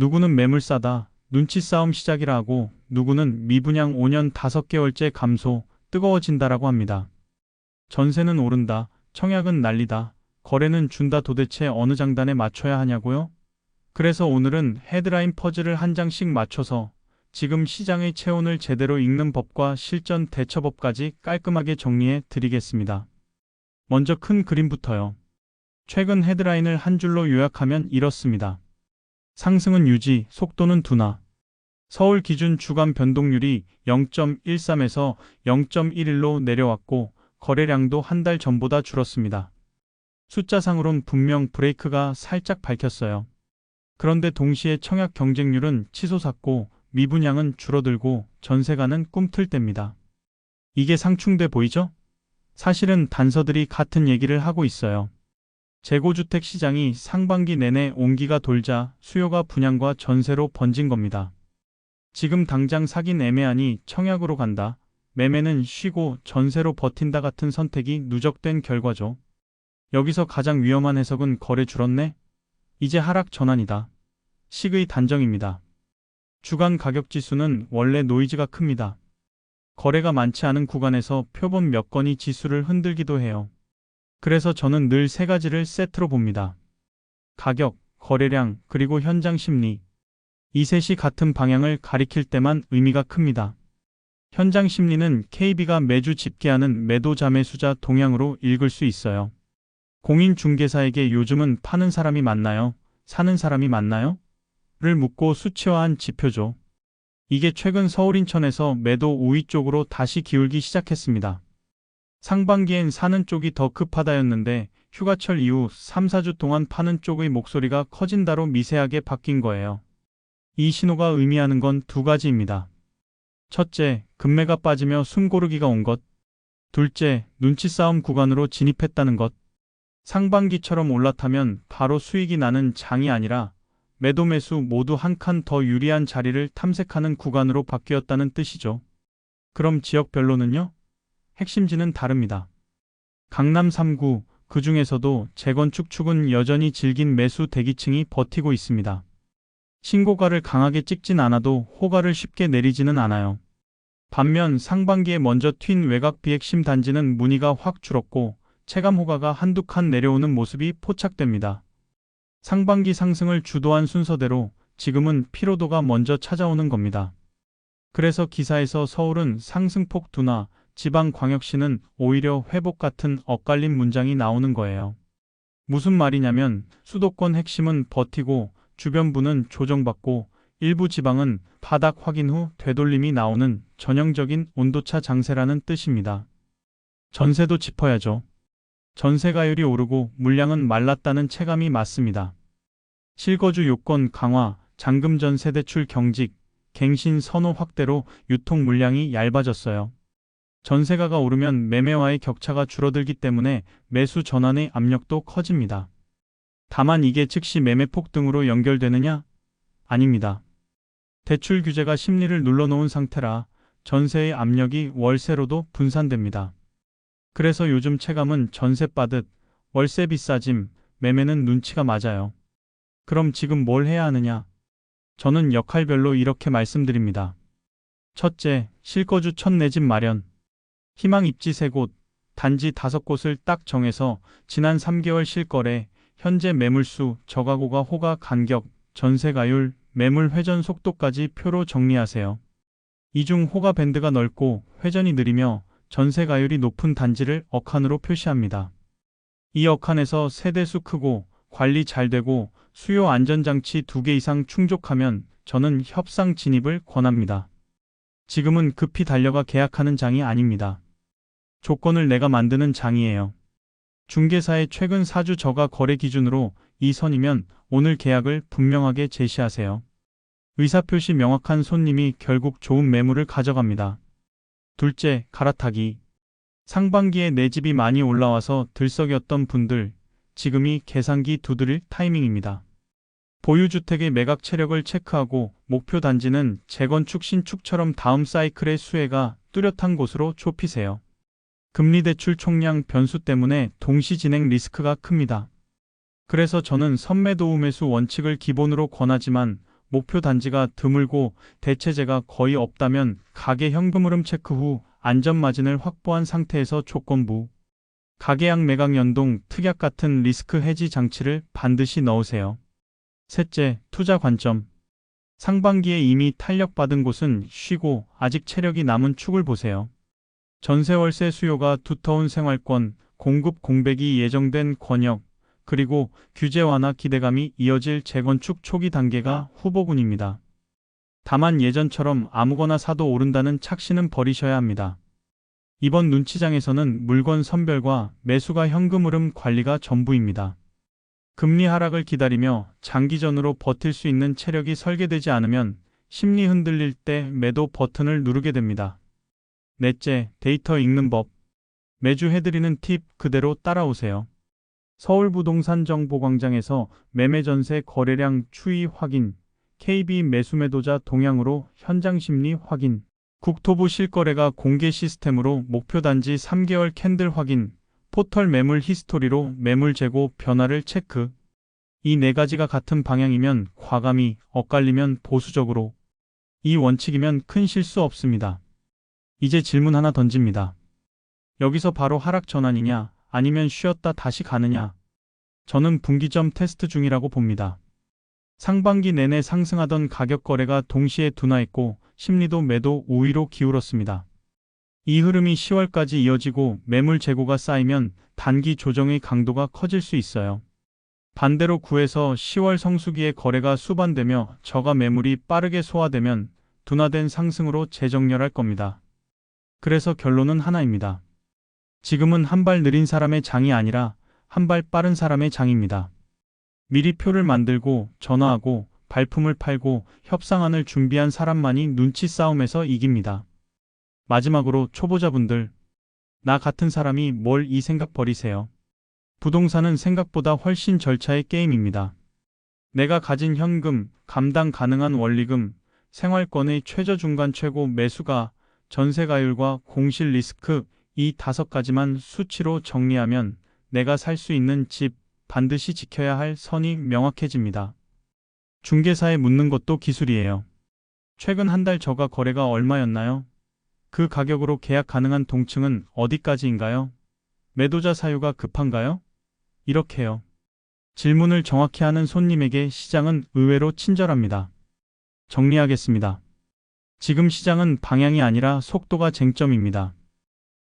누구는 매물 싸다, 눈치 싸움 시작이라 하고 누구는 미분양 5년 5개월째 감소, 뜨거워진다라고 합니다. 전세는 오른다, 청약은 난리다, 거래는 준다 도대체 어느 장단에 맞춰야 하냐고요? 그래서 오늘은 헤드라인 퍼즐을 한 장씩 맞춰서 지금 시장의 체온을 제대로 읽는 법과 실전 대처법까지 깔끔하게 정리해 드리겠습니다. 먼저 큰 그림부터요. 최근 헤드라인을 한 줄로 요약하면 이렇습니다. 상승은 유지, 속도는 둔화. 서울 기준 주간 변동률이 0.13에서 0.11로 내려왔고 거래량도 한 달 전보다 줄었습니다. 숫자상으론 분명 브레이크가 살짝 밝혔어요. 그런데 동시에 청약 경쟁률은 치솟았고 미분양은 줄어들고 전세가는 꿈틀 댑니다. 이게 상충돼 보이죠? 사실은 단서들이 같은 얘기를 하고 있어요. 재고주택 시장이 상반기 내내 온기가 돌자 수요가 분양과 전세로 번진 겁니다. 지금 당장 사긴 애매하니 청약으로 간다, 매매는 쉬고 전세로 버틴다 같은 선택이 누적된 결과죠. 여기서 가장 위험한 해석은 거래 줄었네? 이제 하락 전환이다. 식의 단정입니다. 주간 가격지수는 원래 노이즈가 큽니다. 거래가 많지 않은 구간에서 표본 몇 건이 지수를 흔들기도 해요. 그래서 저는 늘 세 가지를 세트로 봅니다. 가격, 거래량, 그리고 현장 심리. 이 셋이 같은 방향을 가리킬 때만 의미가 큽니다. 현장 심리는 KB가 매주 집계하는 매도 자매수자 동향으로 읽을 수 있어요. 공인중개사에게 요즘은 파는 사람이 많나요? 사는 사람이 많나요? 를 묻고 수치화한 지표죠. 이게 최근 서울 인천에서 매도 우위 쪽으로 다시 기울기 시작했습니다. 상반기엔 사는 쪽이 더 급하다였는데 휴가철 이후 3, 4주 동안 파는 쪽의 목소리가 커진다로 미세하게 바뀐 거예요. 이 신호가 의미하는 건 두 가지입니다. 첫째, 금매가 빠지며 숨고르기가 온 것. 둘째, 눈치 싸움 구간으로 진입했다는 것. 상반기처럼 올라타면 바로 수익이 나는 장이 아니라 매도 매수 모두 한 칸 더 유리한 자리를 탐색하는 구간으로 바뀌었다는 뜻이죠. 그럼 지역별로는요? 핵심지는 다릅니다. 강남 3구, 그 중에서도 재건축 축은 여전히 질긴 매수 대기층이 버티고 있습니다. 신고가를 강하게 찍진 않아도 호가를 쉽게 내리지는 않아요. 반면 상반기에 먼저 튄 외곽 비핵심 단지는 문의가 확 줄었고 체감 호가가 한두 칸 내려오는 모습이 포착됩니다. 상반기 상승을 주도한 순서대로 지금은 피로도가 먼저 찾아오는 겁니다. 그래서 기사에서 서울은 상승폭 둔화, 지방광역시는 오히려 회복 같은 엇갈린 문장이 나오는 거예요. 무슨 말이냐면 수도권 핵심은 버티고 주변부는 조정받고 일부 지방은 바닥 확인 후 되돌림이 나오는 전형적인 온도차 장세라는 뜻입니다. 전세도 짚어야죠. 전세가율이 오르고 물량은 말랐다는 체감이 맞습니다. 실거주 요건 강화, 잔금전세 대출 경직, 갱신 선호 확대로 유통 물량이 얇아졌어요. 전세가가 오르면 매매와의 격차가 줄어들기 때문에 매수 전환의 압력도 커집니다. 다만 이게 즉시 매매 폭등으로 연결되느냐? 아닙니다. 대출 규제가 심리를 눌러놓은 상태라 전세의 압력이 월세로도 분산됩니다. 그래서 요즘 체감은 전세 빠듯, 월세 비싸짐, 매매는 눈치가 맞아요. 그럼 지금 뭘 해야 하느냐? 저는 역할별로 이렇게 말씀드립니다. 첫째, 실거주 첫 내 집 마련. 희망 입지 3곳, 단지 5곳을 딱 정해서 지난 3개월 실거래, 현재 매물수, 저가고가 호가 간격, 전세가율, 매물 회전 속도까지 표로 정리하세요. 이 중 호가 밴드가 넓고 회전이 느리며 전세가율이 높은 단지를 억한으로 표시합니다. 이 억한에서 세대수 크고 관리 잘 되고 수요 안전장치 2개 이상 충족하면 저는 협상 진입을 권합니다. 지금은 급히 달려가 계약하는 장이 아닙니다. 조건을 내가 만드는 장이에요. 중개사의 최근 4주 저가 거래 기준으로 이 선이면 오늘 계약을 분명하게 제시하세요. 의사표시 명확한 손님이 결국 좋은 매물을 가져갑니다. 둘째, 갈아타기. 상반기에 내 집이 많이 올라와서 들썩였던 분들, 지금이 계산기 두드릴 타이밍입니다. 보유주택의 매각 체력을 체크하고 목표 단지는 재건축 신축처럼 다음 사이클의 수혜가 뚜렷한 곳으로 좁히세요. 금리대출 총량 변수 때문에 동시 진행 리스크가 큽니다. 그래서 저는 선매도우 매수 원칙을 기본으로 권하지만 목표 단지가 드물고 대체재가 거의 없다면 가계 현금 흐름 체크 후 안전 마진을 확보한 상태에서 조건부 가계약 매각 연동 특약 같은 리스크 해지 장치를 반드시 넣으세요. 셋째, 투자 관점. 상반기에 이미 탄력받은 곳은 쉬고 아직 체력이 남은 축을 보세요. 전세 월세 수요가 두터운 생활권, 공급 공백이 예정된 권역, 그리고 규제 완화 기대감이 이어질 재건축 초기 단계가 후보군입니다. 다만 예전처럼 아무거나 사도 오른다는 착신은 버리셔야 합니다. 이번 눈치장에서는 물건 선별과 매수가 현금 흐름 관리가 전부입니다. 금리 하락을 기다리며 장기전으로 버틸 수 있는 체력이 설계되지 않으면 심리 흔들릴 때 매도 버튼을 누르게 됩니다. 넷째, 데이터 읽는 법. 매주 해드리는 팁 그대로 따라오세요. 서울부동산정보광장에서 매매전세 거래량 추이 확인, KB 매수매도자 동향으로 현장 심리 확인, 국토부 실거래가 공개 시스템으로 목표단지 3개월 캔들 확인, 포털 매물 히스토리로 매물 재고 변화를 체크. 이 네 가지가 같은 방향이면 과감히, 엇갈리면 보수적으로. 이 원칙이면 큰 실수 없습니다. 이제 질문 하나 던집니다. 여기서 바로 하락 전환이냐, 아니면 쉬었다 다시 가느냐? 저는 분기점 테스트 중이라고 봅니다. 상반기 내내 상승하던 가격 거래가 동시에 둔화했고 심리도 매도 우위로 기울었습니다. 이 흐름이 10월까지 이어지고 매물 재고가 쌓이면 단기 조정의 강도가 커질 수 있어요. 반대로 9에서 10월 성수기에 거래가 수반되며 저가 매물이 빠르게 소화되면 둔화된 상승으로 재정렬할 겁니다. 그래서 결론은 하나입니다. 지금은 한 발 느린 사람의 장이 아니라 한 발 빠른 사람의 장입니다. 미리 표를 만들고 전화하고 발품을 팔고 협상안을 준비한 사람만이 눈치 싸움에서 이깁니다. 마지막으로 초보자분들, 나 같은 사람이 뭘 이 생각 버리세요. 부동산은 생각보다 훨씬 절차의 게임입니다. 내가 가진 현금, 감당 가능한 원리금, 생활권의 최저 중간 최고 매수가, 전세가율과 공실 리스크 이 5가지만 수치로 정리하면 내가 살 수 있는 집, 반드시 지켜야 할 선이 명확해집니다. 중개사에 묻는 것도 기술이에요. 최근 한 달 저가 거래가 얼마였나요? 그 가격으로 계약 가능한 동층은 어디까지인가요? 매도자 사유가 급한가요? 이렇게요. 질문을 정확히 하는 손님에게 시장은 의외로 친절합니다. 정리하겠습니다. 지금 시장은 방향이 아니라 속도가 쟁점입니다.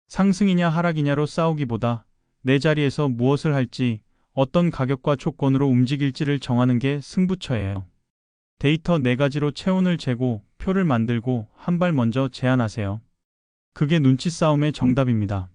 상승이냐 하락이냐로 싸우기보다 내 자리에서 무엇을 할지, 어떤 가격과 조건으로 움직일지를 정하는 게 승부처예요. 데이터 4가지로 체온을 재고 표를 만들고 한 발 먼저 제안하세요. 그게 눈치 싸움의 정답입니다.